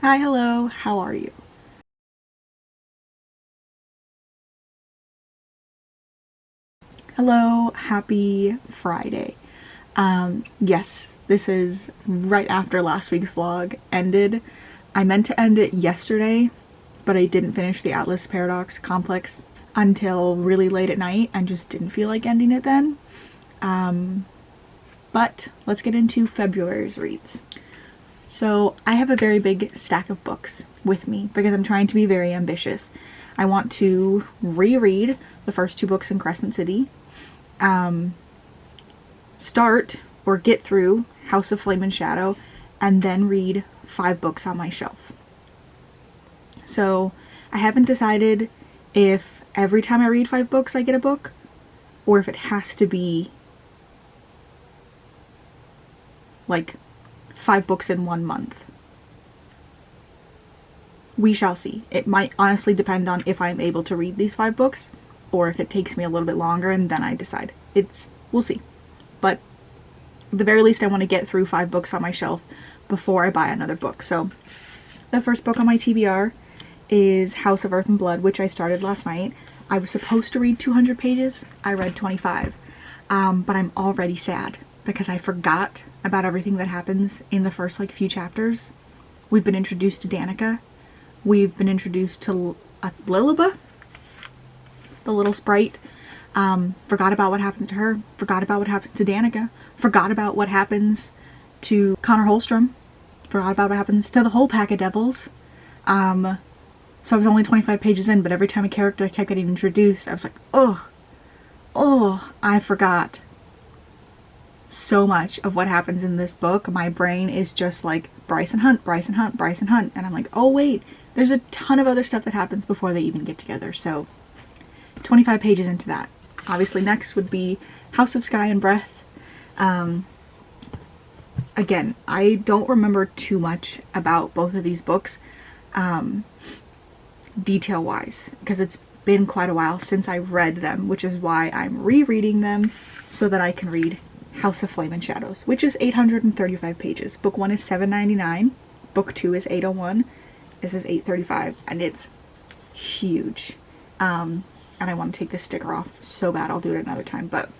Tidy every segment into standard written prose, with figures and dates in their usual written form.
Hi, hello, how are you? Hello, happy Friday. Yes, this is right after last week's vlog ended. I meant to end it yesterday, but I didn't finish the Atlas Paradox Complex until really late at night and just didn't feel like ending it then. But let's get into February's reads. So I have a very big stack of books with me because I'm trying to be very ambitious. I want to reread the first two books in Crescent City, start or get through House of Flame and Shadow, and then read 5 books on my shelf. So I haven't decided if every time I read 5 books I get a book, or if it has to be like 5 books in 1 month. We shall see. It might honestly depend on if I'm able to read these 5 books, or if it takes me a little bit longer and then I decide. We'll see. But at the very least I want to get through 5 books on my shelf before I buy another book. So the first book on my TBR is House of Earth and Blood, which I started last night. I was supposed to read 200 pages. I read 25. But I'm already sad because I forgot about everything that happens in the first few chapters. We've been introduced to Danica. We've been introduced to Lilibah, the little sprite. Forgot about what happens to her. Forgot about what happens to Danica. Forgot about what happens to Connor Holstrom. Forgot about what happens to the whole pack of devils. So I was only 25 pages in, but every time a character kept getting introduced, I was like, oh, I forgot so much of what happens in this book. My brain is just like Bryson Hunt, Bryson Hunt, Bryson Hunt. And I'm like, oh wait, there's a ton of other stuff that happens before they even get together. So 25 pages into that. Obviously next would be House of Sky and Breath. Again, I don't remember too much about both of these books, detail wise, because it's been quite a while since I read them, which is why I'm rereading them so that I can read House of Flame and Shadows, which is 835 pages. Book 1 is $7.99, book 2 is $801, this is $835, and it's huge. And I want to take this sticker off so bad. I'll do it another time, but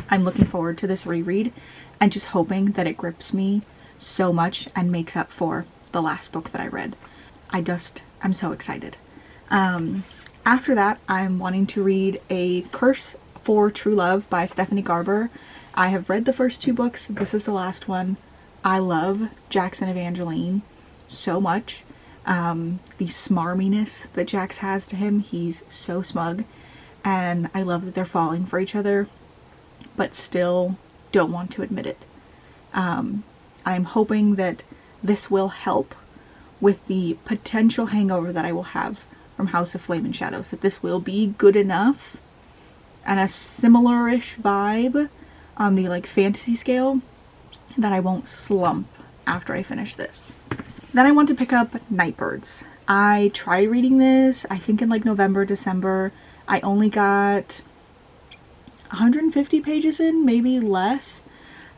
I'm looking forward to this reread and just hoping that it grips me so much and makes up for the last book that I read. I'm so excited. After that, I'm wanting to read A Curse for True Love by Stephanie Garber. I have read the first 2 books. This is the last one. I love Jackson Evangeline so much. The smarminess that Jax has to him, he's so smug, and I love that they're falling for each other but still don't want to admit it. I'm hoping that this will help with the potential hangover that I will have from House of Flame and Shadows, that this will be good enough and a similar-ish vibe on the fantasy scale that I won't slump after I finish this. Then I want to pick up Nightbirds. I tried reading this, I think in November, December. I only got 150 pages in, maybe less.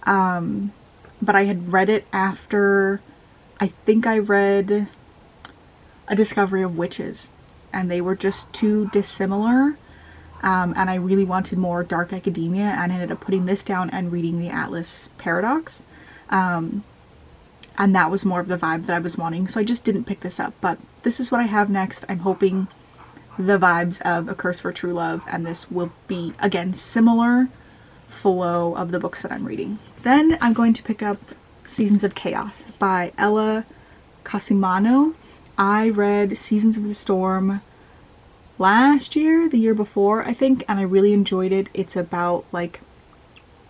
But I had read it after, I think I read A Discovery of Witches, and they were just too dissimilar. And I really wanted more dark academia, and I ended up putting this down and reading the Atlas Paradox. And that was more of the vibe that I was wanting, so I just didn't pick this up. But this is what I have next. I'm hoping the vibes of A Curse for True Love and this will be, again, similar flow of the books that I'm reading. Then I'm going to pick up Seasons of Chaos by Ella Cosimano. I read Seasons of the Storm last year, the year before, I think, and I really enjoyed it. It's about,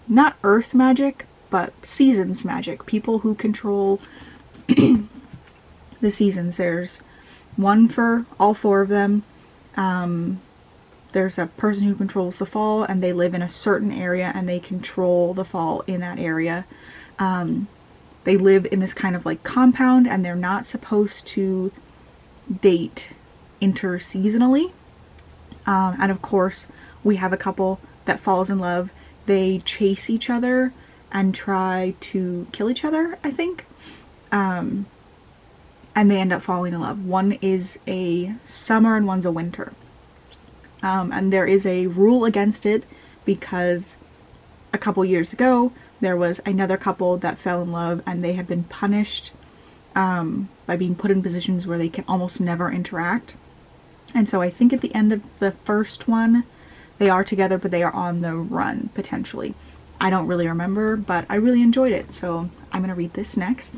not earth magic, but seasons magic. People who control the seasons. There's one for all 4 of them. There's a person who controls the fall, and they live in a certain area, and they control the fall in that area. They live in this kind of compound, and they're not supposed to date interseasonally. And of course, we have a couple that falls in love. They chase each other and try to kill each other, I think. And and they end up falling in love. One is a summer and one's a winter. And there is a rule against it because a couple years ago there was another couple that fell in love and they had been punished by being put in positions where they can almost never interact. And so I think at the end of the first one they are together, but they are on the run potentially. I don't really remember, but I really enjoyed it, so I'm gonna read this next.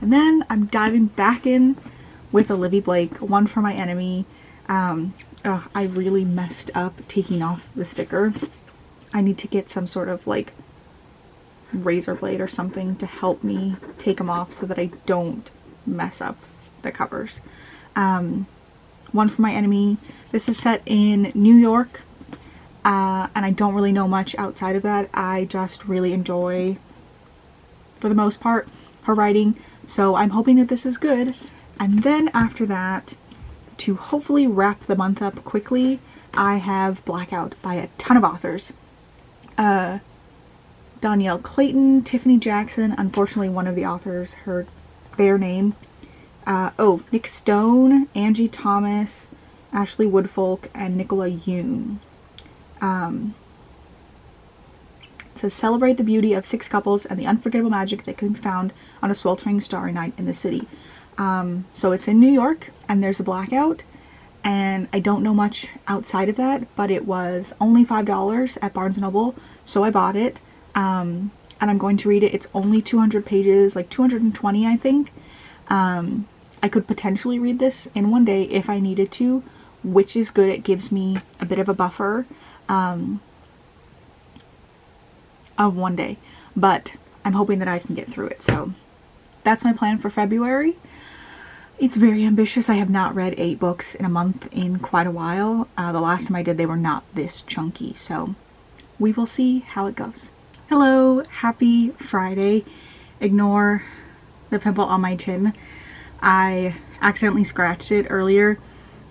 And then I'm diving back in with Olivia Blake, One for My Enemy. I really messed up taking off the sticker. I need to get some sort of like razor blade or something to help me take them off so that I don't mess up the covers. One for My Enemy. This is set in New York, and I don't really know much outside of that. I just really enjoy, for the most part, her writing, so I'm hoping that this is good. And then after that, to hopefully wrap the month up quickly, I have Blackout by a ton of authors. Danielle Clayton, Tiffany Jackson, unfortunately one of the authors, her bare name. Nick Stone, Angie Thomas, Ashley Woodfolk, and Nicola Yoon. It says, celebrate the beauty of 6 couples and the unforgettable magic that can be found on a sweltering starry night in the city. So it's in New York, and there's a blackout, and I don't know much outside of that, but it was only $5 at Barnes & Noble, so I bought it, and I'm going to read it. It's only 200 pages, like 220 I think. I could potentially read this in one day if I needed to, which is good. It gives me a bit of a buffer of one day, but I'm hoping that I can get through it. So that's my plan for February. It's very ambitious. I have not read 8 books in a month in quite a while. The last time I did, they were not this chunky, so we will see how it goes. Hello, happy Friday. Ignore the pimple on my chin. I accidentally scratched it earlier,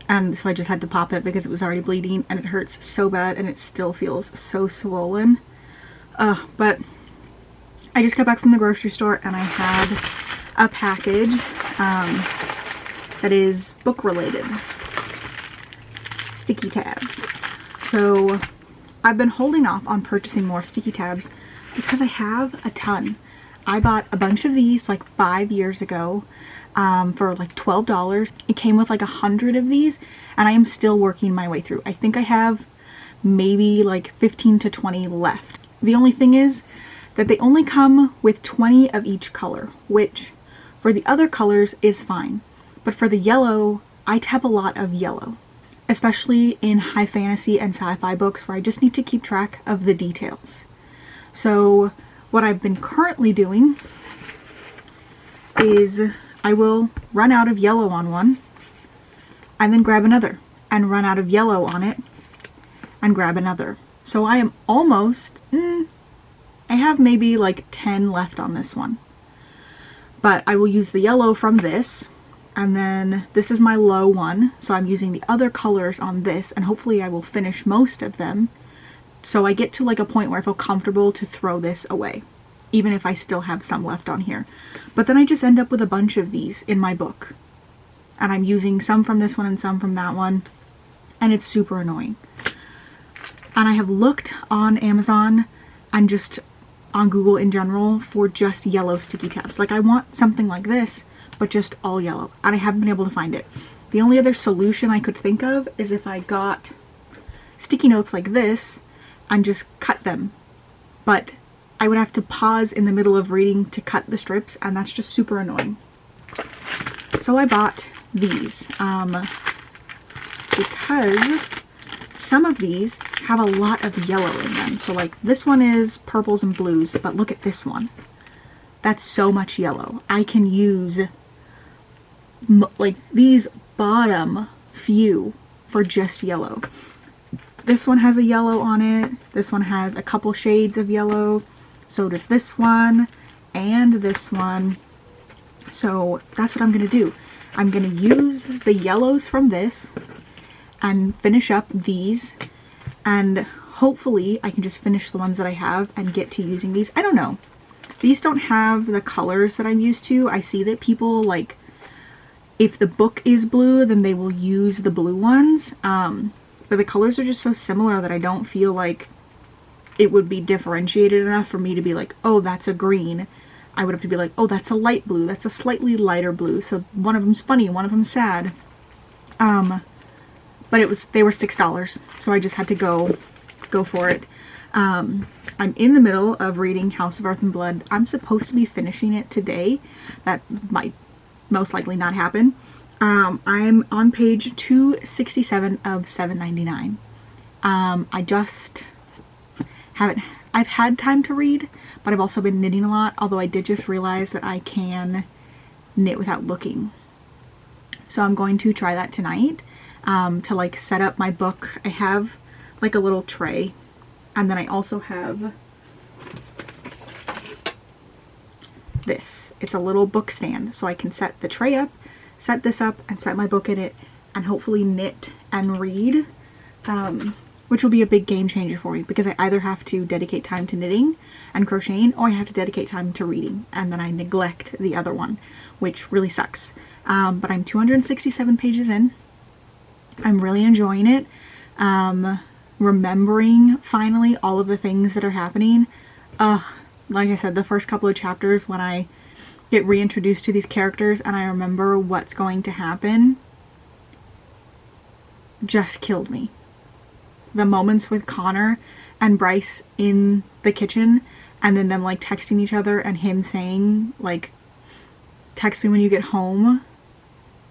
and so I just had to pop it because it was already bleeding, and it hurts so bad, and it still feels so swollen. But I just got back from the grocery store, and I had a package that is book related. Sticky tabs. So I've been holding off on purchasing more sticky tabs because I have a ton. I bought a bunch of these like 5 years ago for like $12. It came with like 100 of these, and I am still working my way through. I think I have maybe like 15 to 20 left. The only thing is that they only come with 20 of each color, which for the other colors is fine. But for the yellow, I tab a lot of yellow, especially in high fantasy and sci-fi books where I just need to keep track of the details. So what I've been currently doing is I will run out of yellow on one and then grab another and run out of yellow on it and grab another. So I am almost, I have maybe like 10 left on this one. But I will use the yellow from this, and then this is my low one, so I'm using the other colors on this, and hopefully I will finish most of them. So I get to like a point where I feel comfortable to throw this away, even if I still have some left on here. But then I just end up with a bunch of these in my book, and I'm using some from this one and some from that one, and it's super annoying. And I have looked on Amazon and just on Google in general for just yellow sticky tabs. Like I want something like this, but just all yellow, and I haven't been able to find it. The only other solution I could think of is if I got sticky notes like this and just cut them, but I would have to pause in the middle of reading to cut the strips, and that's just super annoying. So I bought these because some of these have a lot of yellow in them. So like this one is purples and blues, but look at this one. That's so much yellow. I can use like these bottom few for just yellow. This one has a yellow on it. This one has a couple shades of yellow. So does this one and this one. So that's what I'm gonna do. I'm gonna use the yellows from this and finish up these, and hopefully I can just finish the ones that I have and get to using these. I don't know. These don't have the colors that I'm used to. I see that people like if the book is blue, then they will use the blue ones. But the colors are just so similar that I don't feel like it would be differentiated enough for me to be like, oh, that's a green. I would have to be like, oh, that's a light blue. That's a slightly lighter blue. So one of them's funny, one of them's sad. But they were $6, so I just had to go for it. I'm in the middle of reading House of Earth and Blood. I'm supposed to be finishing it today. That might most likely not happen. I'm on page 267 of 799. I just haven't, I've had time to read, but I've also been knitting a lot, although I did just realize that I can knit without looking. So I'm going to try that tonight, to like set up my book. I have like a little tray, and then I also have this. It's a little book stand, so I can set the tray up, set this up, and set my book in it, and hopefully knit and read, which will be a big game changer for me, because I either have to dedicate time to knitting and crocheting, or I have to dedicate time to reading, and then I neglect the other one, which really sucks. But I'm 267 pages in. I'm really enjoying it. Remembering finally all of the things that are happening. Like I said, the first couple of chapters when I get reintroduced to these characters and I remember what's going to happen just killed me. The moments with Connor and Bryce in the kitchen, and then them like texting each other and him saying like, text me when you get home,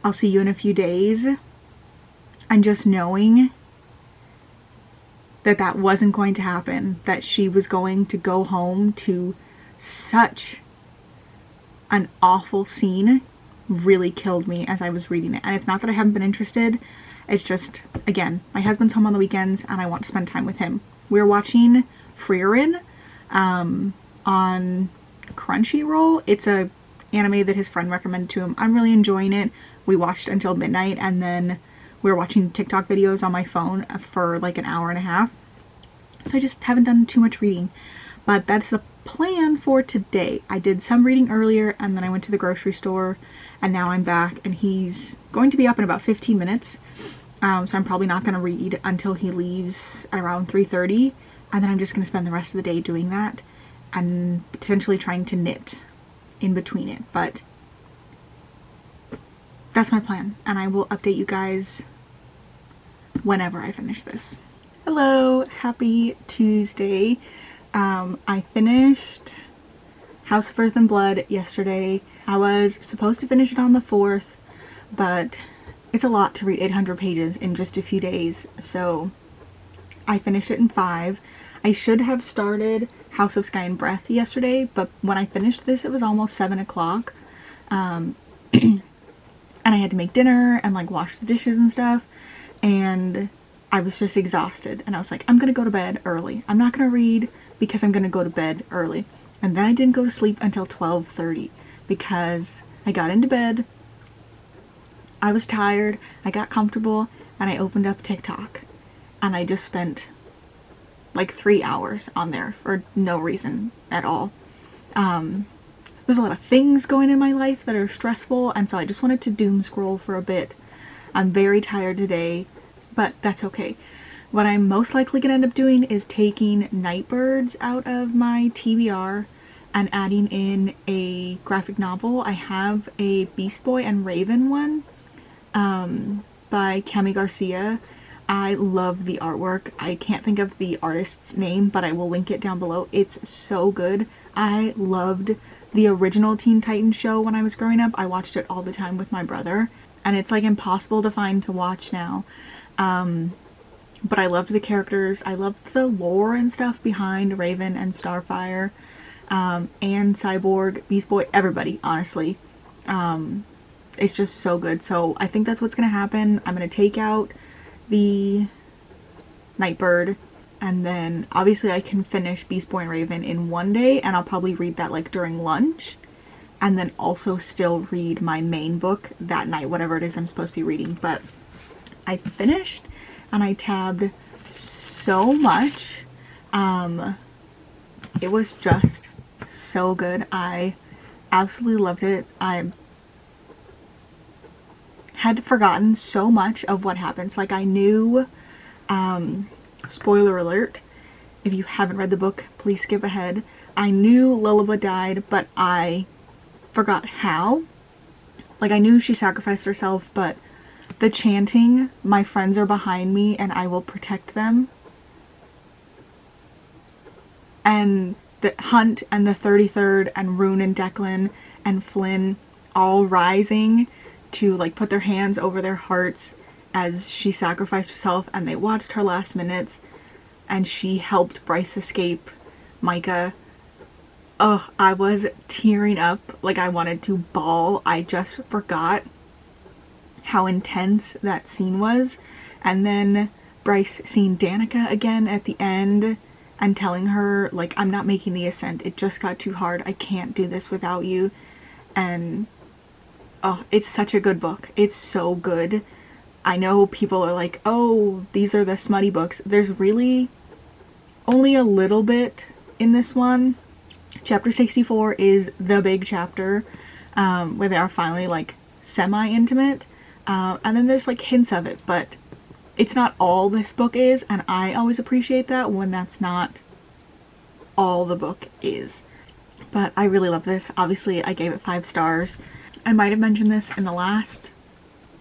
I'll see you in a few days, and just knowing that that wasn't going to happen, that she was going to go home to such an awful scene, really killed me as I was reading it. And it's not that I haven't been interested, it's just, again, my husband's home on the weekends and I want to spend time with him. We're watching Rereading on Crunchyroll. It's a anime that his friend recommended to him. I'm really enjoying it. We watched until midnight, and then we were watching TikTok videos on my phone for like an hour and a half. So I just haven't done too much reading, but that's the plan for today. I did some reading earlier, and then I went to the grocery store, and now I'm back, and he's going to be up in about 15 minutes. So I'm probably not going to read until he leaves at around 3:30, and then I'm just going to spend the rest of the day doing that and potentially trying to knit in between it. But that's my plan, and I will update you guys whenever I finish this. Hello, happy Tuesday. I finished House of Earth and Blood yesterday. I was supposed to finish it on the 4th, but it's a lot to read 800 pages in just a few days, so I finished it in 5. I should have started House of Sky and Breath yesterday, but when I finished this, it was almost 7 o'clock. And I had to make dinner and like wash the dishes and stuff, and I was just exhausted, and I was like, I'm gonna go to bed early. I'm not gonna read because I'm gonna go to bed early. And then I didn't go to sleep until 12:30 because I got into bed, I was tired, I got comfortable, and I opened up TikTok, and I just spent like 3 hours on there for no reason at all. There's a lot of things going in my life that are stressful, and so I just wanted to doom scroll for a bit. I'm very tired today, but that's okay. What I'm most likely gonna end up doing is taking Nightbirds out of my TBR and adding in a graphic novel. I have a Beast Boy and Raven one by Cami Garcia. I love the artwork. I can't think of the artist's name, but I will link it down below. It's so good. I loved the original Teen Titans show when I was growing up. I watched it all the time with my brother, and it's like impossible to find to watch now. But I loved the characters. I loved the lore and stuff behind Raven and Starfire, and Cyborg, Beast Boy, everybody, honestly. It's just so good. So I think that's what's gonna happen. I'm gonna take out the Nightbird, and then obviously I can finish Beast Boy and Raven in one day, and I'll probably read that like during lunch, and then also still read my main book that night, whatever it is I'm supposed to be reading. But I finished, and I tabbed so much. It was just so good. I absolutely loved it. had forgotten so much of what happens. Like, I knew, spoiler alert, if you haven't read the book, please skip ahead. I knew Lilibet died, but I forgot how. Like, I knew she sacrificed herself, but the chanting, "My friends are behind me and I will protect them," and the Hunt and the 33rd and Rune and Declan and Flynn all rising to like put their hands over their hearts as she sacrificed herself, and they watched her last minutes and she helped Bryce escape Micah. Oh, I was tearing up. Like, I wanted to bawl. I just forgot how intense that scene was. And then Bryce seeing Danica again at the end and telling her, like, "I'm not making the ascent. It just got too hard. I can't do this without you." And oh, it's such a good book. It's so good. I know people are like, "Oh, these are the smutty books." There's really only a little bit in this one. Chapter 64 is the big chapter, where they are finally like semi-intimate. And then there's like hints of it, but it's not all this book is, and I always appreciate that when that's not all the book is. But I really love this. Obviously, I gave it 5 stars. I might have mentioned this in the last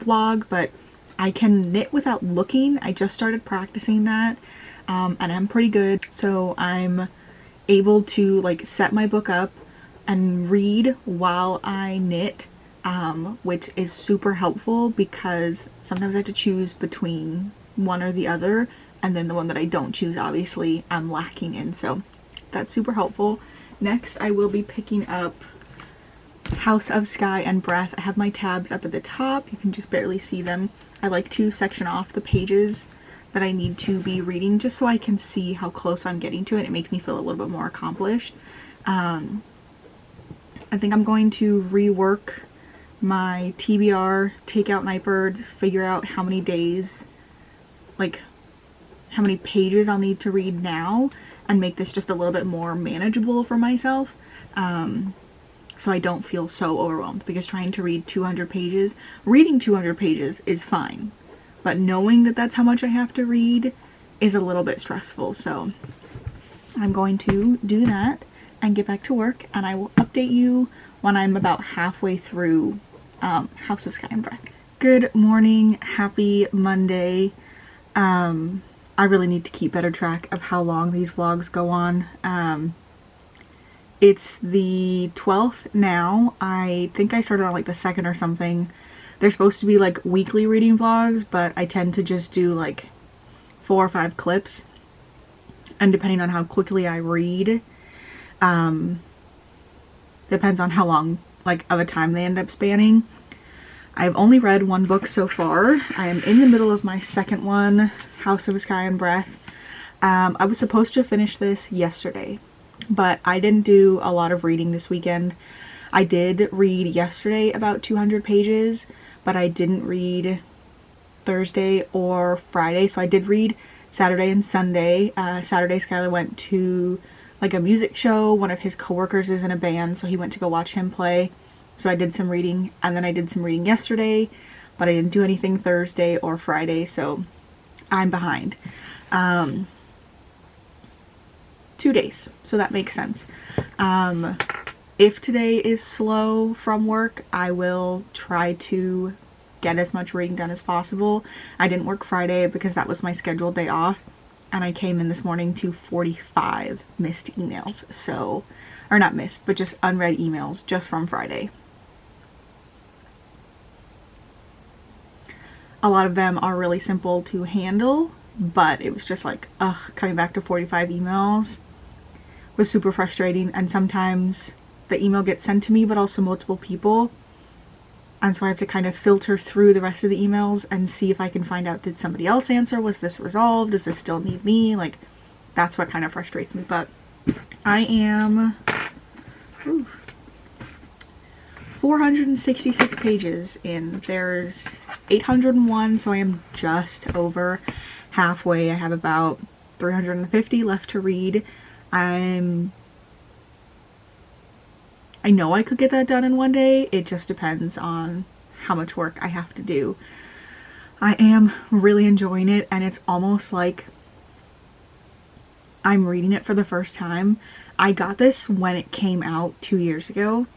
vlog, but I can knit without looking. I just started practicing that, and I'm pretty good. So I'm able to like set my book up and read while I knit, which is super helpful because sometimes I have to choose between one or the other, and then the one that I don't choose, obviously, I'm lacking in. So that's super helpful. Next, I will be picking up House of Sky and Breath. I have my tabs up at the top. You can just barely see them. I like to section off the pages that I need to be reading just so I can see how close I'm getting to it. It makes me feel a little bit more accomplished. I think I'm going to rework my TBR, take out Nightbirds, figure out how many days, like how many pages I'll need to read now, and make this just a little bit more manageable for myself. So I don't feel so overwhelmed, because trying to read 200 pages, reading 200 pages is fine, but knowing that that's how much I have to read is a little bit stressful. So I'm going to do that and get back to work, and I will update you when I'm about halfway through House of Sky and Breath. Good morning, happy Monday. I really need to keep better track of how long these vlogs go on. It's the 12th now. I think I started on like the 2nd or something. They're supposed to be like weekly reading vlogs, but I tend to just do like 4 or 5 clips. And depending on how quickly I read, depends on how long like of a time they end up spanning. I've only read 1 book so far. I am in the middle of my 2nd one, House of Sky and Breath. I was supposed to finish this yesterday, but I didn't do a lot of reading this weekend. I did read yesterday about 200 pages, but I didn't read Thursday or Friday. So I did read Saturday and Sunday. Saturday, Skylar went to like a music show. One of his coworkers is in a band, so he went to go watch him play. So I did some reading, and then I did some reading yesterday, but I didn't do anything Thursday or Friday, so I'm behind. 2 days, so that makes sense. If today is slow from work, I will try to get as much reading done as possible. I didn't work Friday because that was my scheduled day off, and I came in this morning to 45 missed emails. So, or not missed, but just unread emails just from Friday. A lot of them are really simple to handle, but it was just like, coming back to 45 emails was super frustrating. And sometimes the email gets sent to me, but also multiple people. And so I have to kind of filter through the rest of the emails and see if I can find out, did somebody else answer? Was this resolved? Does this still need me? Like, that's what kind of frustrates me. But I am 466 pages in. There's 801, so I am just over halfway. I have about 350 left to read. I know I could get that done in one day. It just depends on how much work I have to do. I am really enjoying it, and it's almost like I'm reading it for the first time. I got this when it came out 2 years ago.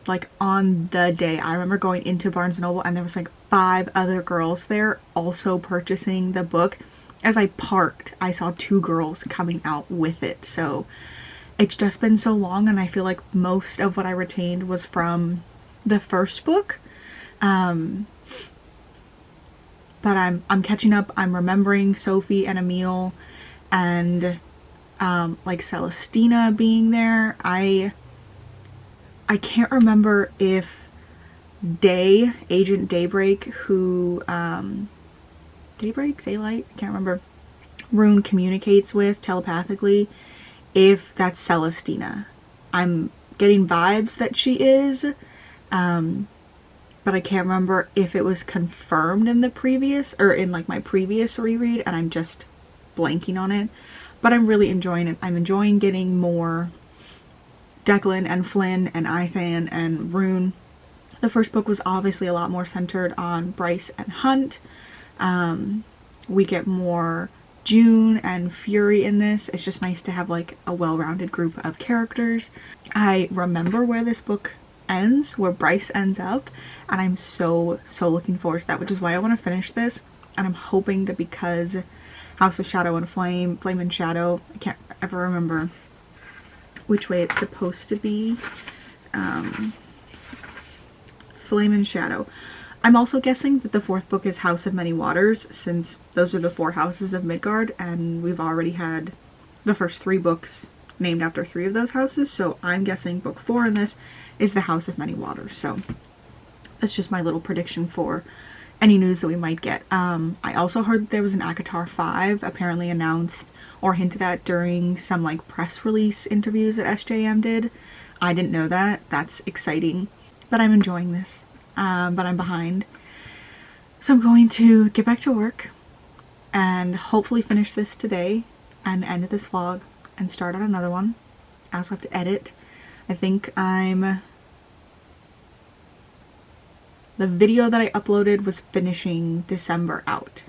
Like on the day, I remember going into Barnes & Noble and there was like 5 other girls there also purchasing the book. As I parked, I saw 2 girls coming out with it. So it's just been so long, and I feel like most of what I retained was from the first book. But I'm catching up. I'm remembering Sophie and Emile and like Celestina being there. I can't remember if Agent Daybreak, who Daylight, I can't remember, Rune communicates with telepathically, if that's Celestina. I'm getting vibes that she is, but I can't remember if it was confirmed in the previous, or in like my previous reread, and I'm just blanking on it. But I'm really enjoying it. I'm enjoying getting more Declan and Flynn and Ithan and Rune. The first book was obviously a lot more centered on Bryce and Hunt. We get more June and Fury in this. It's just nice to have like a well-rounded group of characters. I remember where this book ends, where Bryce ends up, and I'm so looking forward to that, which is why I want to finish this. And I'm hoping that because House of Shadow and Flame and Shadow, I can't ever remember which way it's supposed to be. Flame and Shadow. I'm also guessing that the 4th book is House of Many Waters, since those are the 4 houses of Midgard, and we've already had the first 3 books named after 3 of those houses, so I'm guessing book 4 in this is the House of Many Waters. So that's just my little prediction for any news that we might get. I also heard that there was an ACOTAR 5 apparently announced or hinted at during some like press release interviews that SJM did. I didn't know that. That's exciting. But I'm enjoying this. But I'm behind. So I'm going to get back to work and hopefully finish this today and end this vlog and start on another one. I also have to edit. I think the video that I uploaded was finishing December out,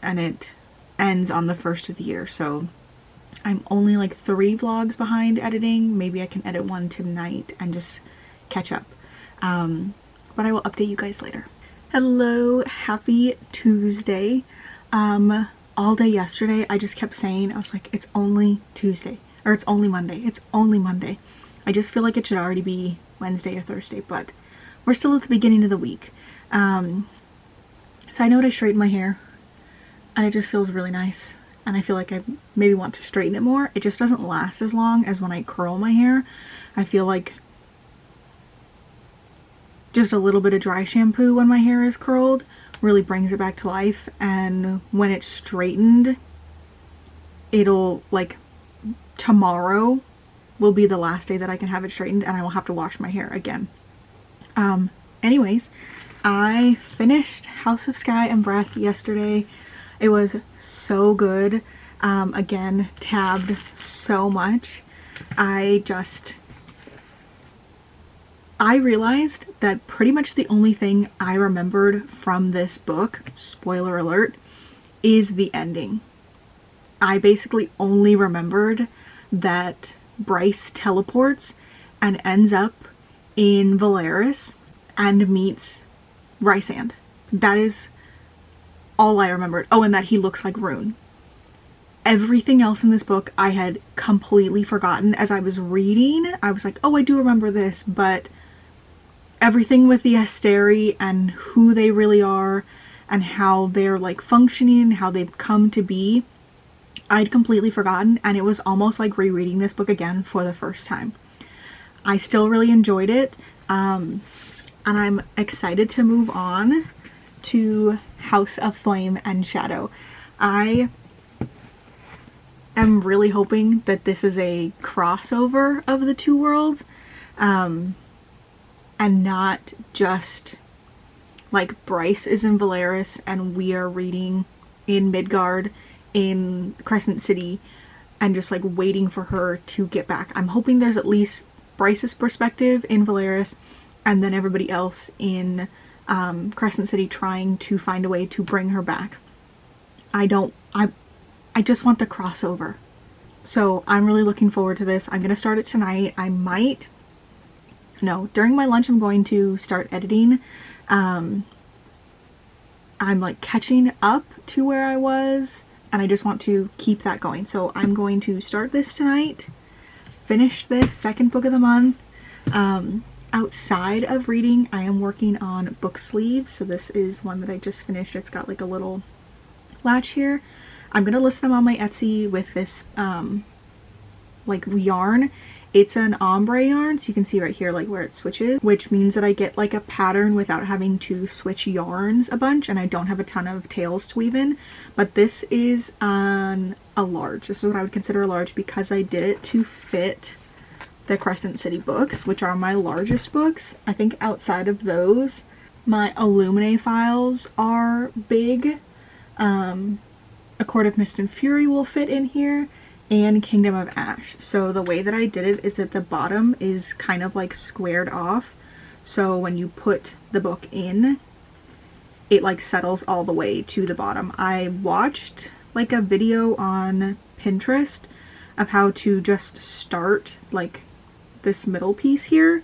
and it ends on the 1st of the year, so I'm only like 3 vlogs behind editing. Maybe I can edit one tonight and just catch up. But I will update you guys later. Hello, happy Tuesday. All day yesterday I just kept saying, I was like, it's only Tuesday, or it's only Monday, it's only Monday. I just feel like it should already be Wednesday or Thursday, but we're still at the beginning of the week. So I know I straightened my hair, and it just feels really nice, and I feel like I maybe want to straighten it more. It just doesn't last as long as when I curl my hair. I feel like just a little bit of dry shampoo when my hair is curled really brings it back to life, and when it's straightened, it'll, like, tomorrow will be the last day that I can have it straightened, and I will have to wash my hair again. Anyways, I finished House of Sky and Breath yesterday. It was so good. Again, tabbed so much. I realized that pretty much the only thing I remembered from this book, spoiler alert, is the ending. I basically only remembered that Bryce teleports and ends up in Valeris and meets Rysand. That is all I remembered. Oh, and that he looks like Rune. Everything else in this book I had completely forgotten. As I was reading, I was like, oh, I do remember this, but everything with the Asteri and who they really are and how they're like functioning, how they've come to be, I'd completely forgotten, and it was almost like rereading this book again for the first time. I still really enjoyed it, and I'm excited to move on to House of Flame and Shadow. I am really hoping that this is a crossover of the 2 worlds, and not just like Bryce is in Valeris and we are reading in Midgard in Crescent City and just like waiting for her to get back. I'm hoping there's at least Bryce's perspective in Valeris and then everybody else in Crescent City trying to find a way to bring her back. I just want the crossover. So I'm really looking forward to this. I'm going to start it tonight. During my lunch I'm going to start editing. I'm like catching up to where I was, and I just want to keep that going. So I'm going to start this tonight, finish this second book of the month. Outside of reading, I am working on book sleeves. So this is one that I just finished. It's got like a little latch here. I'm gonna list them on my Etsy with this like yarn. It's an ombre yarn, so you can see right here like where it switches, which means that I get like a pattern without having to switch yarns a bunch, and I don't have a ton of tails to weave in. But this is on a large. This is what I would consider a large because I did it to fit the Crescent City books, which are my largest books. I think outside of those, my Illuminae files are big. A Court of Mist and Fury will fit in here, and Kingdom of Ash. So the way that I did it is that the bottom is kind of like squared off, so when you put the book in, it like settles all the way to the bottom. I watched like a video on Pinterest of how to just start like this middle piece here,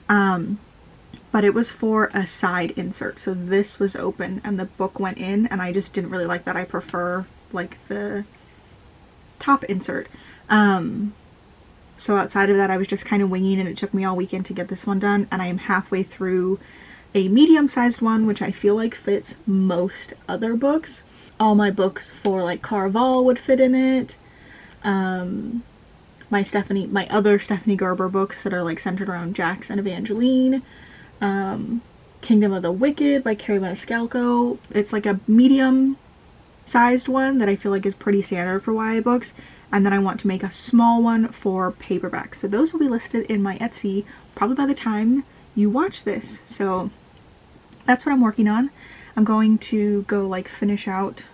but it was for a side insert, so this was open and the book went in, and I just didn't really like that. I prefer like the top insert. So outside of that, I was just kind of winging, and it took me all weekend to get this one done, and I am halfway through a medium-sized one, which I feel like fits most other books. All my books for like Carval would fit in it. My other Stephanie Gerber books that are like centered around Jax and Evangeline. Kingdom of the Wicked by Carrie Maniscalco. It's like a medium-sized one that I feel like is pretty standard for YA books. And then I want to make a small one for paperback. So those will be listed in my Etsy probably by the time you watch this. So that's what I'm working on. I'm going to go like finish out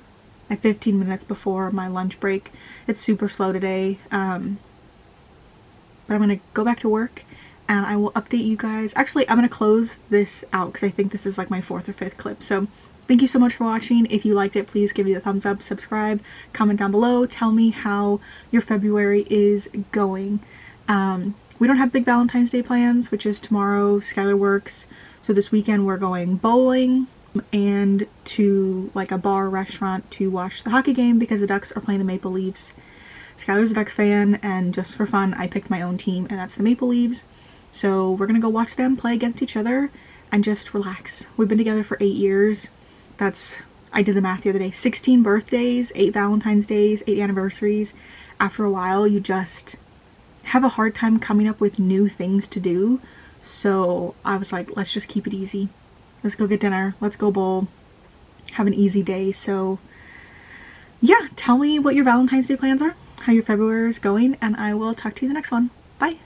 at 15 minutes before my lunch break. It's super slow today. But I'm going to go back to work and I will update you guys. Actually, I'm going to close this out because I think this is like my 4th or 5th clip. So thank you so much for watching. If you liked it, please give me a thumbs up, subscribe, comment down below. Tell me how your February is going. We don't have big Valentine's Day plans, which is tomorrow. Skylar works. So this weekend we're going bowling and to like a bar restaurant to watch the hockey game because the Ducks are playing the Maple Leafs. Skylar's a Ducks fan, and just for fun, I picked my own team, and that's the Maple Leafs. So we're gonna go watch them play against each other and just relax. We've been together for 8 years. I did the math the other day. 16 birthdays, 8 Valentine's Days, 8 anniversaries. After a while, you just have a hard time coming up with new things to do. So I was like, let's just keep it easy. Let's go get dinner. Let's go bowl. Have an easy day. So yeah, tell me what your Valentine's Day plans are, how your February is going, and I will talk to you in the next one. Bye!